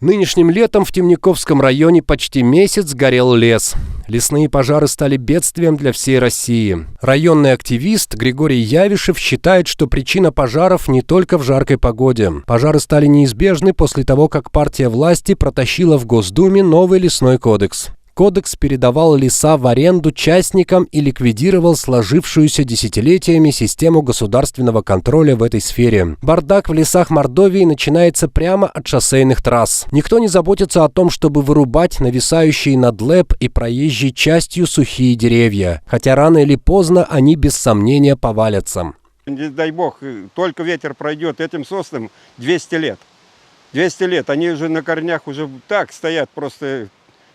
Нынешним летом в Темниковском районе почти месяц горел лес. Лесные пожары стали бедствием для всей России. Районный активист Григорий Явишев считает, что причина пожаров не только в жаркой погоде. Пожары стали неизбежны после того, как партия власти протащила в Госдуме новый лесной кодекс. Кодекс передавал леса в аренду частникам и ликвидировал сложившуюся десятилетиями систему государственного контроля в этой сфере. Бардак в лесах Мордовии начинается прямо от шоссейных трасс. Никто не заботится о том, чтобы вырубать нависающие над ЛЭП и проезжей частью сухие деревья. Хотя рано или поздно они без сомнения повалятся. Не дай бог, только ветер пройдет этим соснам 200 лет. 200 лет. Они уже на корнях уже так стоят, просто...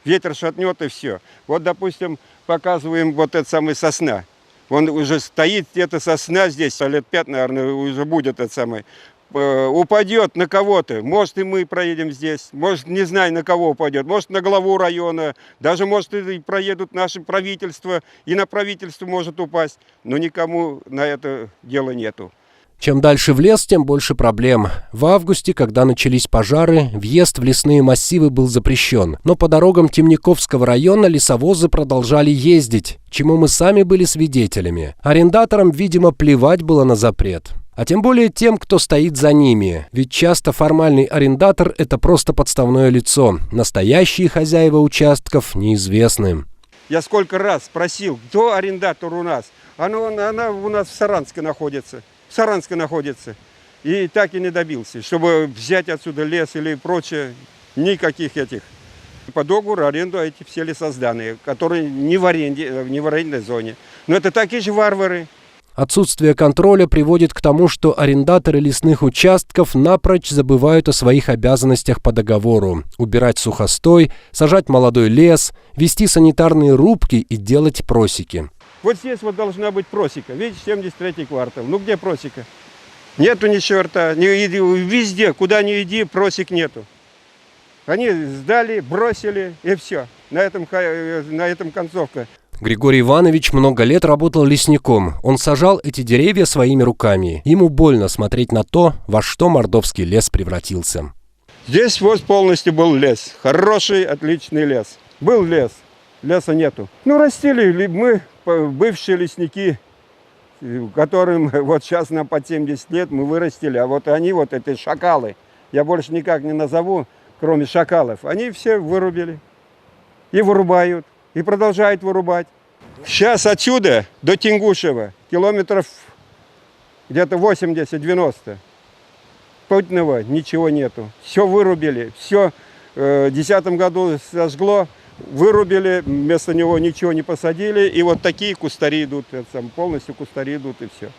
Ветер шатнет и все. Вот, допустим, показываем вот этот самый сосна. Он уже стоит, эта сосна здесь, лет 5, наверное, уже будет этот самый. Упадет на кого-то. Может, и мы проедем здесь. Может, не знаю, на кого упадет. Может, на главу района. Даже, может, и проедут наше правительство. И на правительство может упасть. Но никому на это дела нету. Чем дальше в лес, тем больше проблем. В августе, когда начались пожары, въезд в лесные массивы был запрещен. Но по дорогам Темниковского района лесовозы продолжали ездить, чему мы сами были свидетелями. Арендаторам, видимо, плевать было на запрет. А тем более тем, кто стоит за ними. Ведь часто формальный арендатор – это просто подставное лицо. Настоящие хозяева участков неизвестны. Я сколько раз просил, кто арендатор у нас? Она у нас в Саранске находится. И так и не добился, чтобы взять отсюда лес или прочее, никаких этих. По договору аренду эти все лесозданные, которые не в арендной зоне. Но это такие же варвары. Отсутствие контроля приводит к тому, что арендаторы лесных участков напрочь забывают о своих обязанностях по договору. Убирать сухостой, сажать молодой лес, вести санитарные рубки и делать просеки. Вот здесь вот должна быть просека. Видите, 73-й квартал. Ну где просека? Нету ни черта. Везде, куда ни иди, просек нету. Они сдали, бросили и все. На этом концовка. Григорий Иванович много лет работал лесником. Он сажал эти деревья своими руками. Ему больно смотреть на то, во что мордовский лес превратился. Здесь вот полностью был лес. Хороший, отличный лес. Был лес. Леса нету. Ну, растили мы, бывшие лесники, которым вот сейчас нам под 70 лет, мы вырастили. А вот они, вот эти шакалы, я больше никак не назову, кроме шакалов, они все вырубили. И вырубают, и продолжают вырубать. Сейчас отсюда до Тенгушева километров где-то 80-90. Путного ничего нету. Все вырубили, все в 2010 году сожгло. Вырубили, вместо него ничего не посадили, и вот такие кустари идут, полностью кустари идут, и все.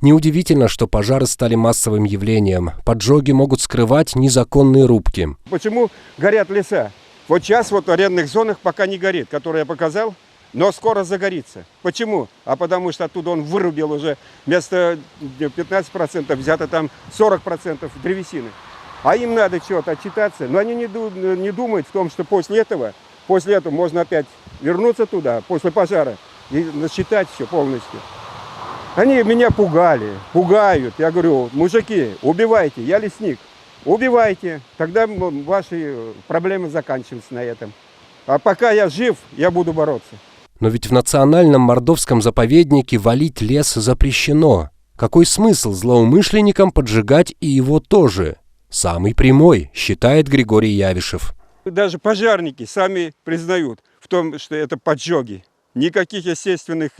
Неудивительно, что пожары стали массовым явлением. Поджоги могут скрывать незаконные рубки. Почему горят леса? Вот сейчас вот в арендных зонах пока не горит, который я показал, но скоро загорится. Почему? А потому что оттуда он вырубил уже вместо 15% взято там 40% древесины. А им надо что-то отчитаться, но они не думают в том, что после этого можно опять вернуться туда, после пожара, и насчитать все полностью. Они меня пугают. Я говорю, мужики, убивайте, я лесник, убивайте. Тогда ваши проблемы заканчиваются на этом. А пока я жив, я буду бороться. Но ведь в национальном мордовском заповеднике валить лес запрещено. Какой смысл злоумышленникам поджигать и его тоже? Самый прямой, считает Григорий Явишев. Даже пожарники сами признают в том, что это поджоги. Никаких естественных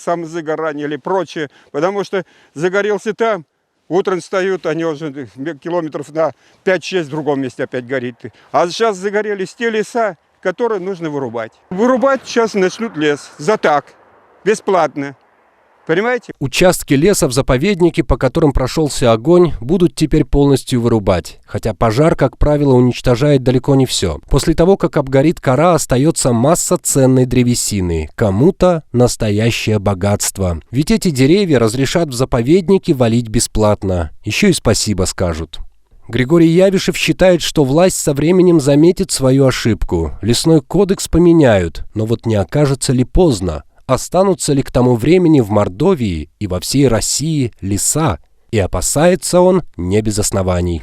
самозагораний или прочее. Потому что загорелся там, утром встают, они уже километров на 5-6 в другом месте опять горит. А сейчас загорелись те леса, которые нужно вырубать. Вырубать сейчас начнут лес за так, бесплатно. Понимаете? Участки леса в заповеднике, по которым прошелся огонь, будут теперь полностью вырубать. Хотя пожар, как правило, уничтожает далеко не все. После того, как обгорит кора, остается масса ценной древесины. Кому-то настоящее богатство. Ведь эти деревья разрешат в заповеднике валить бесплатно. Еще и спасибо скажут. Григорий Явишев считает, что власть со временем заметит свою ошибку. Лесной кодекс поменяют, но вот не окажется ли поздно? Останутся ли к тому времени в Мордовии и во всей России леса? И опасается он не без оснований.